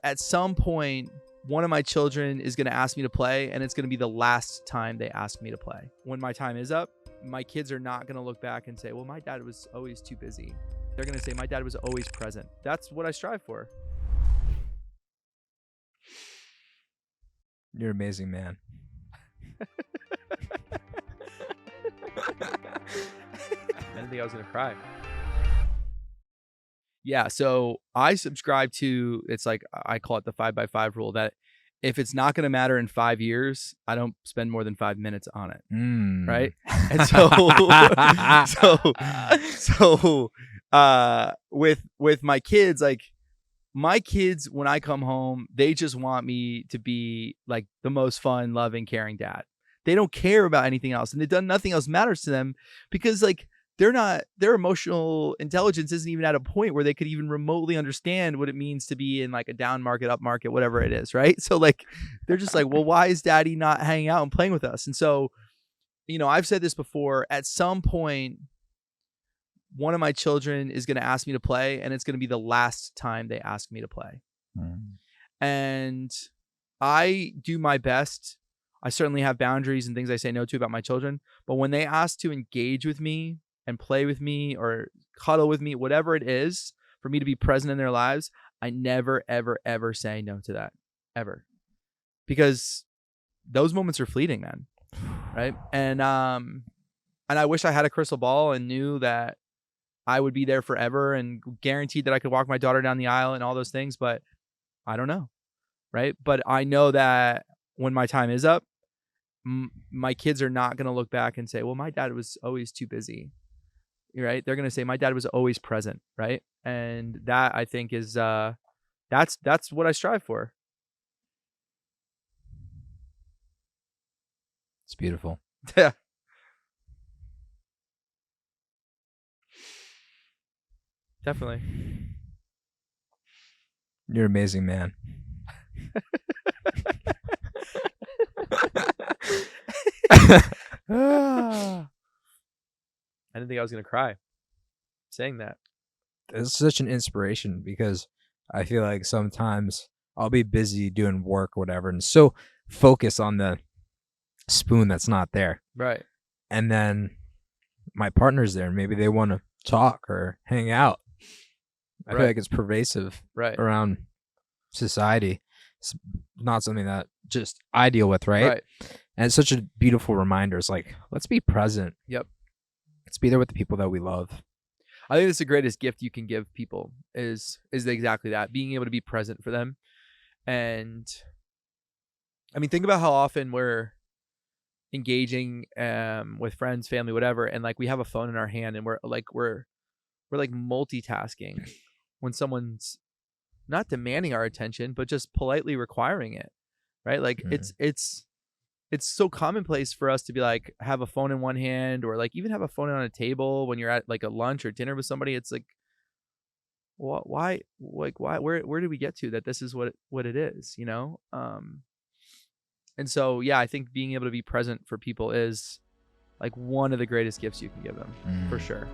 at some point, one of my children is going to ask me to play, and it's going to be the last time they ask me to play. When my time is up, my kids are not going to look back and say, well, my dad was always too busy. They're going to say, my dad was always present. That's what I strive for. You're an amazing man. I didn't think I was going to cry. Yeah, so I subscribe to, it's like, I call it the 5x5 rule, that if it's not going to matter in 5 years, I don't spend more than 5 minutes on it. Right. And with my kids, like my kids, when I come home, they just want me to be like the most fun, loving, caring dad. They don't care about anything else, and nothing else matters to them, because like their emotional intelligence isn't even at a point where they could even remotely understand what it means to be in like a down market, up market, whatever it is. Right. So like, they're just like, well, why is daddy not hanging out and playing with us? And so, you know, I've said this before, at some point, one of my children is going to ask me to play, and it's going to be the last time they ask me to play. And I do my best. I certainly have boundaries and things I say no to about my children, but when they ask to engage with me and play with me or cuddle with me, whatever it is, for me to be present in their lives, I never, ever, ever say no to that, ever. Because those moments are fleeting, man. Right. And I wish I had a crystal ball and knew that I would be there forever and guaranteed that I could walk my daughter down the aisle and all those things, but I don't know. Right. But I know that when my time is up, my kids are not going to look back and say, well, my dad was always too busy. Right. They're going to say, my dad was always present. Right. And that, I think, is that's what I strive for. It's beautiful. Yeah. Definitely. You're an amazing man. I didn't think I was going to cry saying that. It's such an inspiration, because I feel like sometimes I'll be busy doing work or whatever, and so focus on the spoon that's not there. Right. And then my partner's there, and maybe they want to talk or hang out. I feel like it's pervasive around society. It's not something that just I deal with, right? And it's such a beautiful reminder. It's like, let's be present. Yep. Let's be there with the people that we love. I think it's the greatest gift you can give people is exactly that, being able to be present for them. And I mean, think about how often we're engaging with friends, family, whatever, and like we have a phone in our hand, and we're like multitasking when someone's not demanding our attention, but just politely requiring it. Right? Like it's so commonplace for us to be like, have a phone in one hand, or like even have a phone on a table when you're at like a lunch or dinner with somebody. It's like, why, where did we get to that? This is what it is, you know? And so, yeah, I think being able to be present for people is like one of the greatest gifts you can give them, for sure.